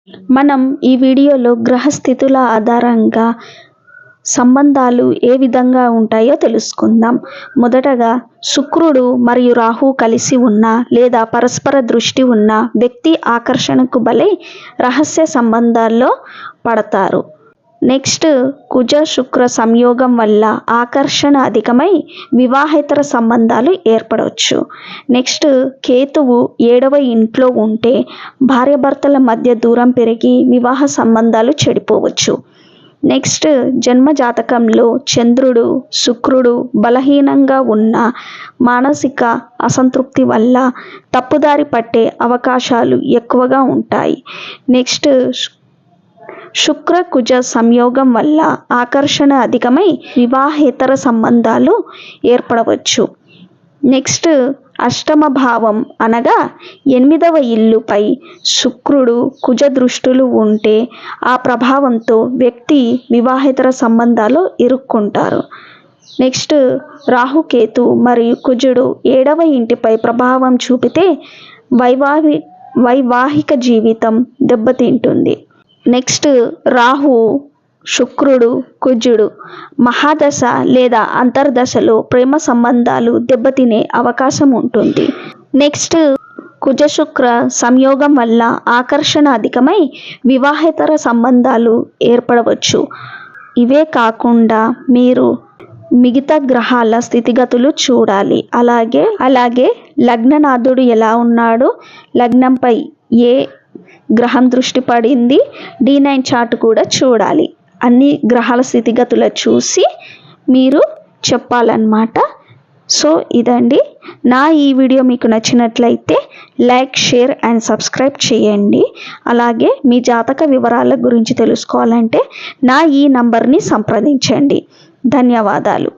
మనం ఈ వీడియోలో గ్రహస్థితుల ఆధారంగా సంబంధాలు ఏ విధంగా ఉంటాయో తెలుసుకుందాం. మొదటగా శుక్రుడు మరియు రాహు కలిసి ఉన్న లేదా పరస్పర దృష్టి ఉన్న వ్యక్తి ఆకర్షణకు బలై రహస్య సంబంధాల్లో పడతారు. నెక్స్ట్ కుజ శుక్ర సంయోగం వల్ల ఆకర్షణ అధికమై వివాహేతర సంబంధాలు ఏర్పడవచ్చు. నెక్స్ట్ కేతువు 7వ ఇంట్లో ఉంటే భార్యాభర్తల మధ్య దూరం పెరిగి వివాహ సంబంధాలు చెడిపోవచ్చు. నెక్స్ట్ జన్మ జాతకంలో చంద్రుడు శుక్రుడు బలహీనంగా ఉన్న మానసిక అసంతృప్తి వల్ల తప్పుదారి పట్టే అవకాశాలు ఎక్కువగా ఉంటాయి. నెక్స్ట్ శుక్ర కుజ సంయోగం వల్ల ఆకర్షణ అధికమై వివాహేతర సంబంధాలు ఏర్పడవచ్చు. నెక్స్ట్ అష్టమ భావం అనగా 8వ ఇల్లుపై శుక్రుడు కుజ దృష్టులు ఉంటే ఆ ప్రభావంతో వ్యక్తి వివాహేతర సంబంధాలు ఇరుక్కుంటారు. నెక్స్ట్ రాహుకేతు మరియు కుజుడు 7వ ఇంటిపై ప్రభావం చూపితే వైవాహిక జీవితం దెబ్బతింటుంది. నెక్స్ట్ రాహు శుక్రుడు కుజుడు మహాదశ లేదా అంతర్దశలో ప్రేమ సంబంధాలు దెబ్బతినే అవకాశం ఉంటుంది. నెక్స్ట్ కుజ శుక్ర సంయోగం వల్ల ఆకర్షణ అధికమై వివాహేతర సంబంధాలు ఏర్పడవచ్చు. ఇవే కాకుండా మీరు మిగతా గ్రహాల స్థితిగతులు చూడాలి. అలాగే లగ్ననాథుడు ఎలా ఉన్నాడు, లగ్నంపై ఏ గ్రహం దృష్టి పడింది, D9 చార్ట్ కూడా చూడాలి. అన్ని గ్రహాల స్థితిగతులు చూసి మీరు చెప్పాలన్నమాట. సో ఇదండి నా ఈ వీడియో. మీకు నచ్చినట్లయితే లైక్, షేర్ అండ్ సబ్స్క్రైబ్ చేయండి. అలాగే మీ జాతక వివరాల గురించి తెలుసుకోవాలంటే నా ఈ నంబర్ని సంప్రదించండి. ధన్యవాదాలు.